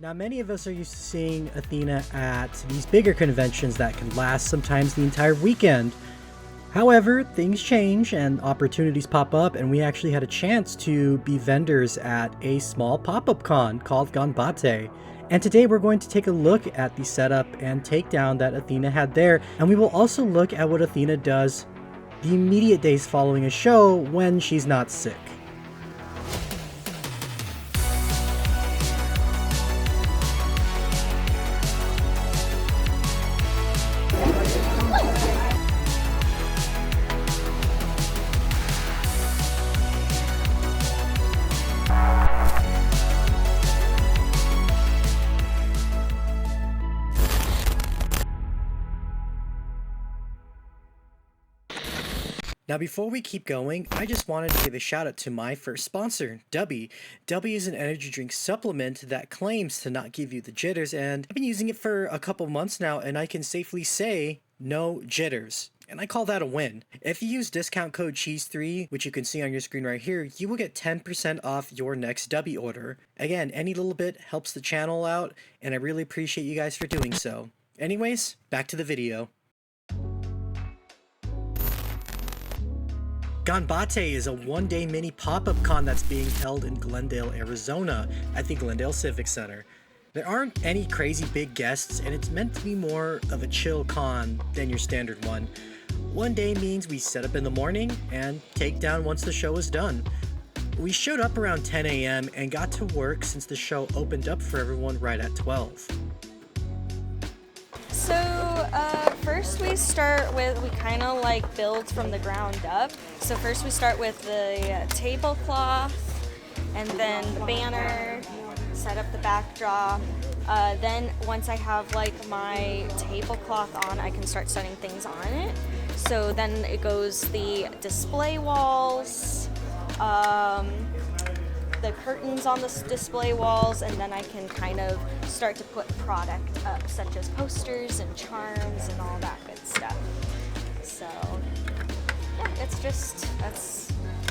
Now, many of us are used to seeing Athena at these bigger conventions that can last sometimes the entire weekend. However, things change and opportunities pop up, and we actually had a chance to be vendors at a small pop-up con called Ganbatte. And today we're going to take a look at the setup and takedown that Athena had there, and we will also look at what Athena does the immediate days following a show when she's not sick. Now, before we keep going, I just wanted to give a shout out to my first sponsor, Dubby. Dubby is an energy drink supplement that claims to not give you the jitters, and I've been using it for a couple months now, and I can safely say no jitters. And I call that a win. If you use discount code CHEESE3, which you can see on your screen right here, you will get 10% off your next Dubby order. Again, any little bit helps the channel out, and I really appreciate you guys for doing so. Anyways, back to the video. Ganbatte is a one-day mini pop-up con that's being held in Glendale, Arizona at the Glendale Civic Center. There aren't any crazy big guests, and it's meant to be more of a chill con than your standard one. One day means we set up in the morning and take down once the show is done. We showed up around 10 a.m. and got to work since the show opened up for everyone right at 12. First we start with, we kind of like build from the ground up. So first we start with the tablecloth and then the banner, set up the backdrop. Then once I have like my tablecloth on, I can start setting things on it. So then it goes the display walls, the curtains on the display walls, and then I can kind of start to put product up, such as posters and charms and all that good stuff. So yeah,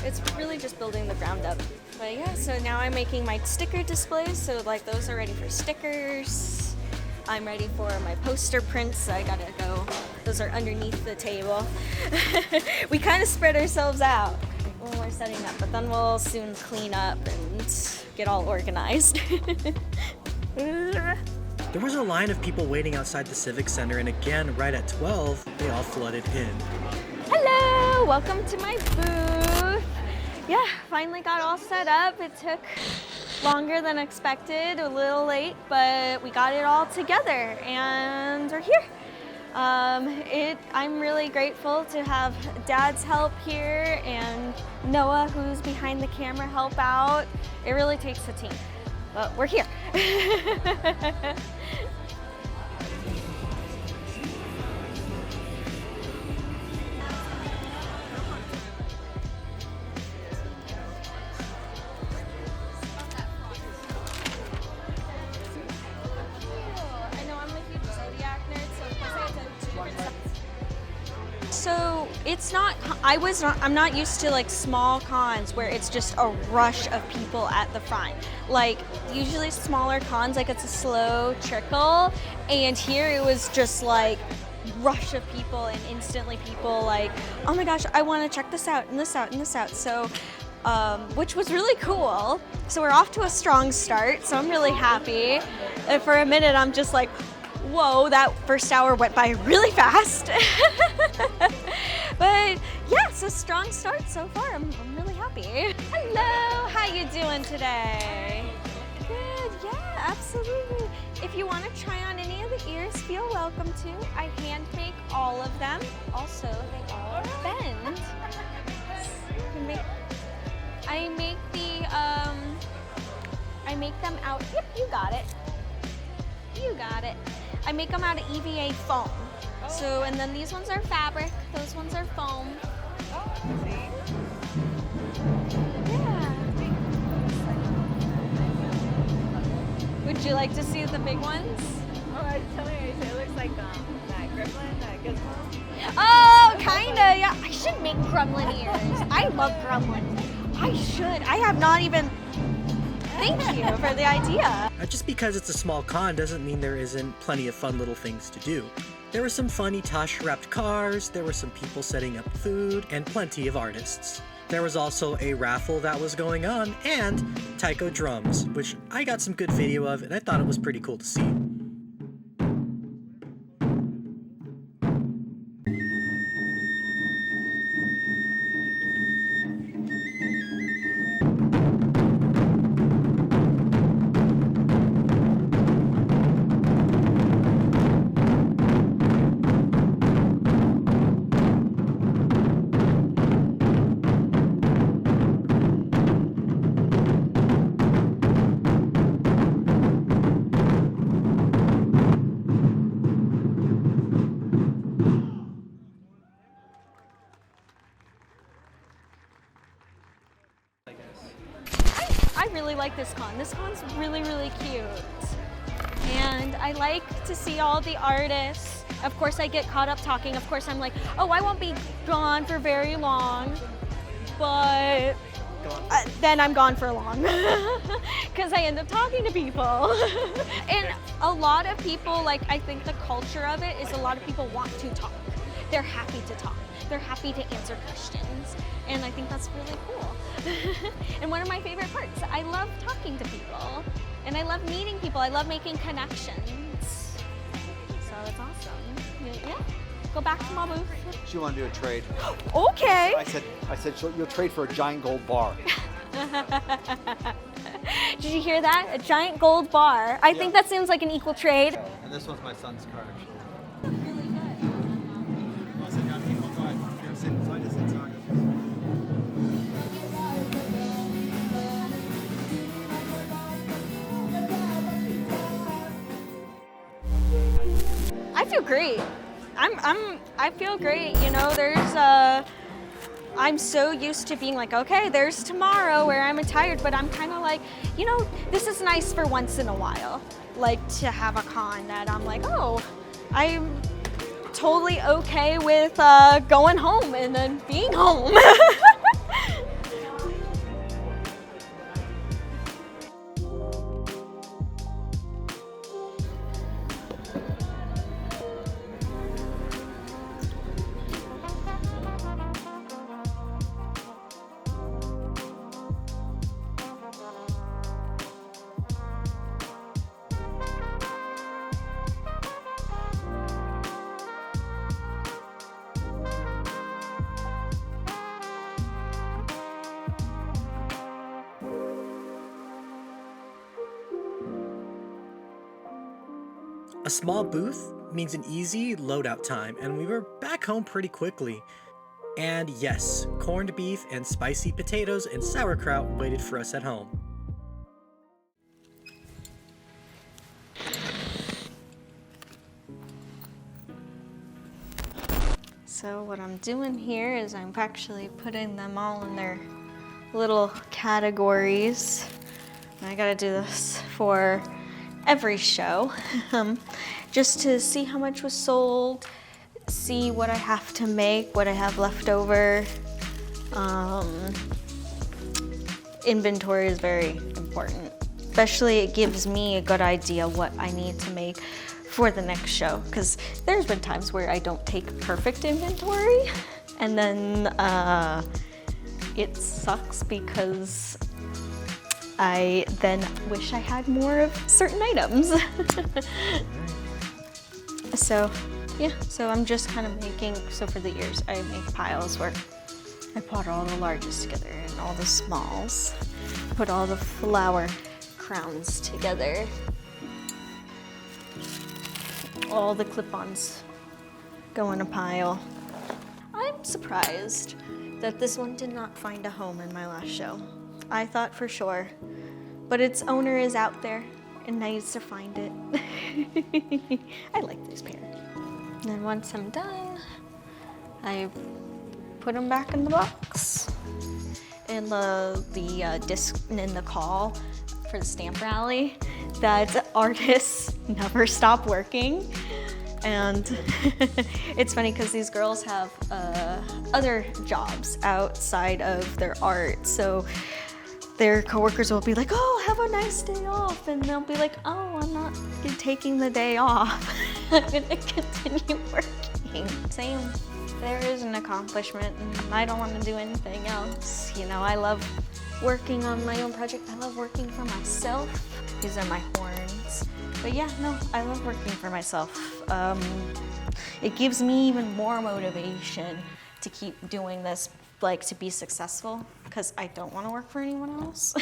it's really just building the ground up. But yeah, so now I'm making my sticker displays, so like those are ready for stickers. I'm ready for my poster prints. I gotta go, those are underneath the table. We kind of spread ourselves out when we're setting up, but then we'll soon clean up and get all organized. There was a line of people waiting outside the Civic Center, and again, right at 12, they all flooded in. Hello, welcome to my booth. Yeah, finally got all set up. It took longer than expected, a little late, but we got it all together and we're here. I'm really grateful to have Dad's help here and Noah, who's behind the camera, help out. It really takes a team, but we're here. So I'm not used to like small cons where it's just a rush of people at the front. Like usually smaller cons, like it's a slow trickle, and here it was just like rush of people and instantly people like, oh my gosh, I want to check this out and this out and this out. So which was really cool. So we're off to a strong start, so I'm really happy. And for a minute I'm just like, whoa, that first hour went by really fast. But yeah, so strong start so far. I'm really happy. Hello, how you doing today? Good, yeah, absolutely. If you want to try on any of the ears, feel welcome to. I hand make all of them. Also, they all bend. I make them out, yep, you got it. You got it. I make them out of EVA foam. So, and then these ones are fabric, those ones are foam. Yeah. Would you like to see the big ones? Oh, tell me, it looks like that gremlin, that gizmo. Oh, kinda, yeah. I should make gremlin ears. I love gremlins. I should. I have not even Thank you for the idea. Just because it's a small con doesn't mean there isn't plenty of fun little things to do. There were some funny Tasha-wrapped cars, there were some people setting up food, and plenty of artists. There was also a raffle that was going on, and taiko drums, which I got some good video of, and I thought it was pretty cool to see. I really like this con. This con's really, really cute. And I like to see all the artists. Of course, I get caught up talking. Of course, I'm like, oh, I won't be gone for very long. But then I'm gone for long because I end up talking to people. And a lot of people, like, I think the culture of it is a lot of people want to talk. They're happy to talk. They're happy to answer questions. And I think that's really cool. And one of my favorite parts, I love talking to people. And I love meeting people. I love making connections. So it's awesome. Yeah. Go back to my booth. She wanted to do a trade. Okay. I said you'll trade for a giant gold bar. Did you hear that? A giant gold bar. I think that seems like an equal trade. And this one's my son's car, actually. I feel great. I feel great. You know, I'm so used to being like, okay, there's tomorrow where I'm tired, but I'm kind of like, you know, this is nice for once in a while. Like to have a con that I'm like, oh, I'm totally okay with going home and then being home. A small booth means an easy loadout time, and we were back home pretty quickly. And yes, corned beef and spicy potatoes and sauerkraut waited for us at home. So what I'm doing here is I'm actually putting them all in their little categories. And I gotta do this for every show, just to see how much was sold, see what I have to make, what I have left over. Inventory is very important, especially it gives me a good idea what I need to make for the next show, because there's been times where I don't take perfect inventory, and then it sucks because I then wish I had more of certain items. So I'm just kind of making, so for the ears, I make piles where I put all the largest together and all the smalls, put all the flower crowns together. All the clip-ons go in a pile. I'm surprised that this one did not find a home in my last show. I thought for sure, but its owner is out there and needs to find it. I like this pair. And then once I'm done, I put them back in the box. And the disc in the call for the stamp rally, that artists never stop working. And it's funny because these girls have other jobs outside of their art. So their coworkers will be like, oh, have a nice day off. And they'll be like, oh, I'm not taking the day off. I'm gonna continue working. Same. There is an accomplishment and I don't want to do anything else. You know, I love working on my own project. I love working for myself. These are my horns. But yeah, no, I love working for myself. It gives me even more motivation to keep doing this, like to be successful, because I don't want to work for anyone else.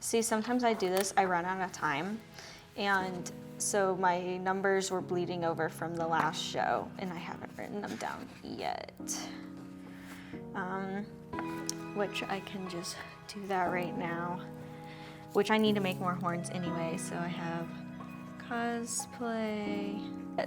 See, sometimes I do this, I run out of time, and so my numbers were bleeding over from the last show, and I haven't written them down yet. Which I can just do that right now, which I need to make more horns anyway, so I have cosplay.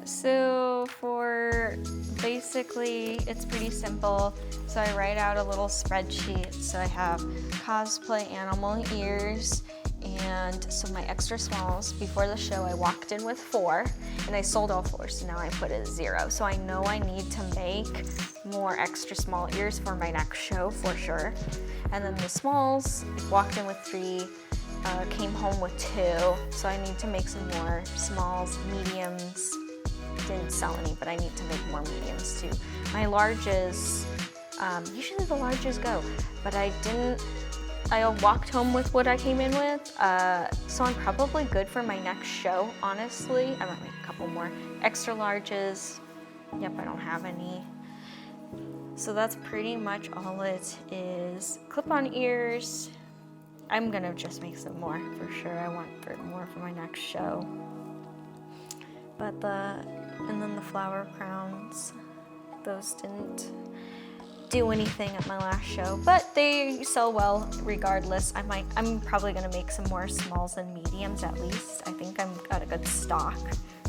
So for basically, it's pretty simple. So I write out a little spreadsheet. So I have cosplay animal ears, and so my extra smalls. Before the show, I walked in with 4, and I sold all 4, so now I put it at 0. So I know I need to make more extra small ears for my next show for sure. And then the smalls, I walked in with 3, came home with 2, so I need to make some more smalls, mediums. Didn't sell any, but I need to make more mediums too. My larges, usually the larges go, but I didn't. I walked home with what I came in with, so I'm probably good for my next show, honestly. I might make a couple more extra larges. Yep, I don't have any. So that's pretty much all it is. Clip-on ears. I'm gonna just make some more for sure. I want more for my next show. But and then the flower crowns, those didn't do anything at my last show, but they sell well regardless. I'm probably gonna make some more smalls and mediums at least. I think I've got a good stock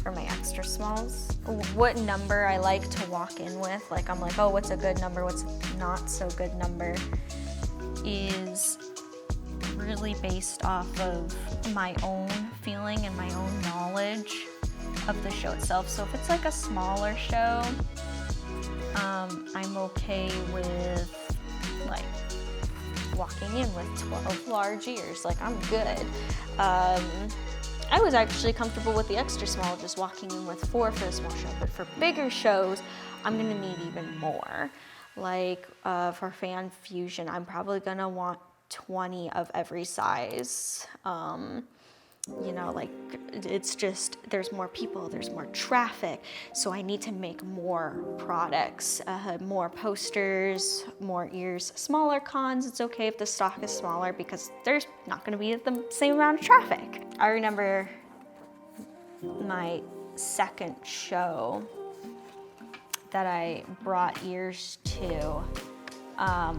for my extra smalls. What number I like to walk in with, like I'm like, oh, what's a good number, what's not so good number, is really based off of my own feeling and my own knowledge of the show itself. So if it's like a smaller show, I'm okay with like walking in with 12 large ears, like I'm good. I was actually comfortable with the extra small, just walking in with 4 for a small show, but for bigger shows, I'm gonna need even more. Like for Fan Fusion, I'm probably gonna want 20 of every size. You know, like it's just, there's more people, there's more traffic, so I need to make more products, more posters, more ears. Smaller cons, it's okay if the stock is smaller because there's not gonna be the same amount of traffic. I remember my second show that I brought ears to, I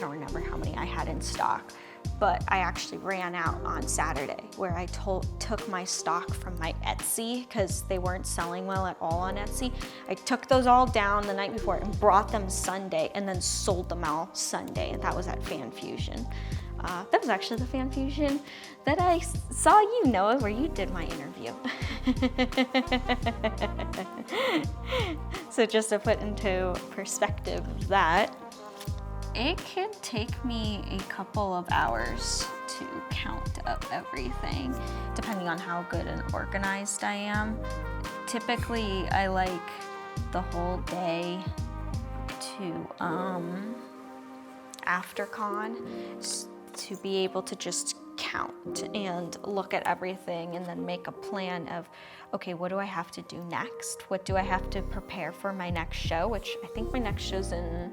don't remember how many I had in stock, but I actually ran out on Saturday where I took my stock from my Etsy because they weren't selling well at all on Etsy. I took those all down the night before and brought them Sunday and then sold them all Sunday, and that was at Fan Fusion. That was actually the Fan Fusion that I saw you, Noah, where you did my interview. So just to put into perspective that, it can take me a couple of hours to count up everything, depending on how good and organized I am. Typically, I like the whole day to, after con, to be able to just count and look at everything and then make a plan of, okay, what do I have to do next? What do I have to prepare for my next show? Which I think my next show's in,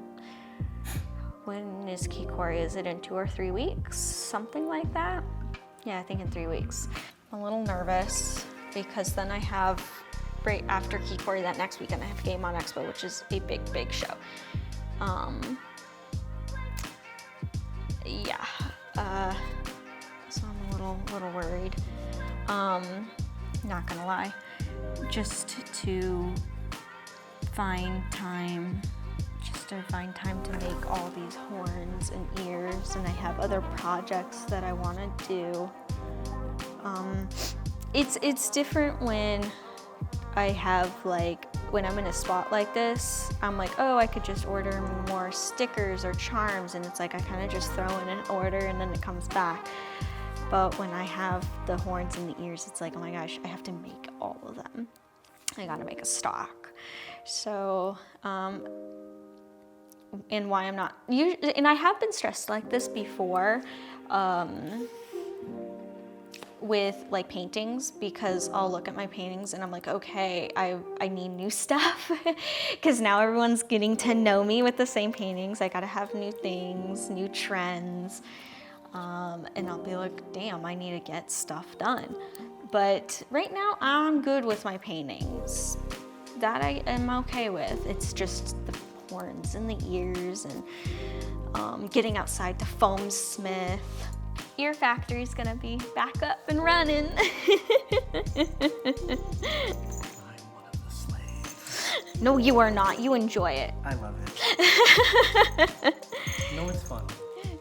when is Kikori? Is it in 2 or 3 weeks? Something like that? Yeah, I think in 3 weeks. I'm a little nervous because then I have, right after Kikori that next weekend, I have Game On Expo, which is a big, big show. Yeah, so I'm a little worried. Not gonna lie, just to find time to make all these horns and ears, and I have other projects that I want to do. It's different when I have like when I'm in a spot like this, I'm like, oh, I could just order more stickers or charms, and it's like I kind of just throw in an order and then it comes back. But when I have the horns and the ears, it's like, oh my gosh, I have to make all of them. I gotta make a stock. So, and why I'm not, and I have been stressed like this before, with like paintings, because I'll look at my paintings and I'm like, okay, I need new stuff because now everyone's getting to know me with the same paintings. I gotta have new things, new trends, and I'll be like, damn, I need to get stuff done. But right now I'm good with my paintings. That I am okay with. It's just the horns and the ears and getting outside to foam smith. Ear Factory's gonna be back up and running. I'm one of the slaves. No, you are not. You enjoy it. I love it. No, it's fun.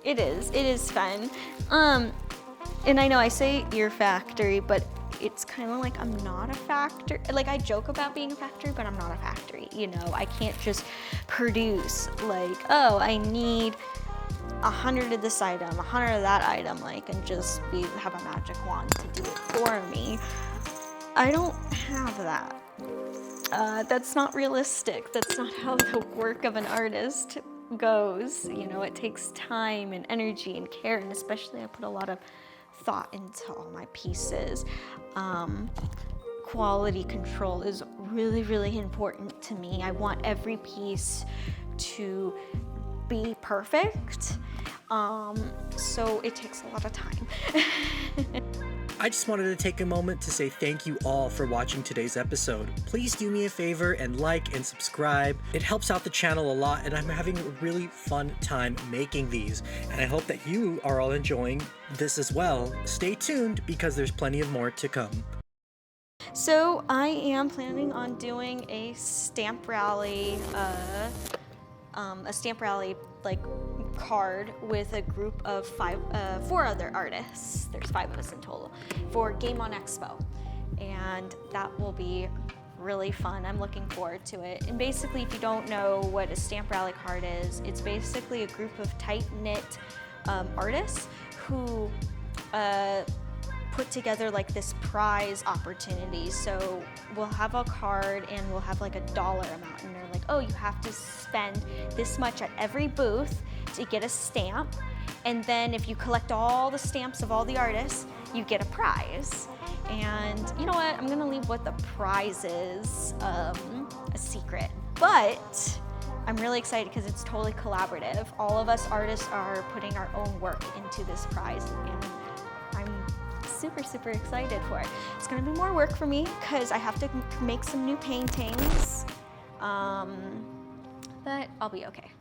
It is fun. And I know I say Ear Factory, but it's kind of like I'm not a factory. Like I joke about being a factory, but I'm not a factory. You know, I can't just produce like, oh, I need 100 of this item, 100 of that item, like, and just have a magic wand to do it for me. I don't have that. That's not realistic. That's not how the work of an artist goes. You know, it takes time and energy and care, and especially I put a lot of thought into all my pieces. Quality control is really, really important to me. I want every piece to be perfect, so it takes a lot of time. I just wanted to take a moment to say thank you all for watching today's episode. Please do me a favor and like and subscribe. It helps out the channel a lot, and I'm having a really fun time making these, and I hope that you are all enjoying this as well. Stay tuned because there's plenty of more to come. So I am planning on doing a stamp rally, like card with a group of 4 other artists. There's 5 of us in total for Game On Expo, and that will be really fun. I'm looking forward to it. And basically, if you don't know what a stamp rally card is, it's basically a group of tight-knit artists who put together like this prize opportunity. So we'll have a card and we'll have like a dollar amount, and they're like, oh, you have to spend this much at every booth to get a stamp, and then if you collect all the stamps of all the artists, you get a prize. And you know what, I'm gonna leave what the prize is a secret, but I'm really excited because it's totally collaborative. All of us artists are putting our own work into this prize, and I'm super, super excited for it. It's gonna be more work for me because I have to make some new paintings, but I'll be okay.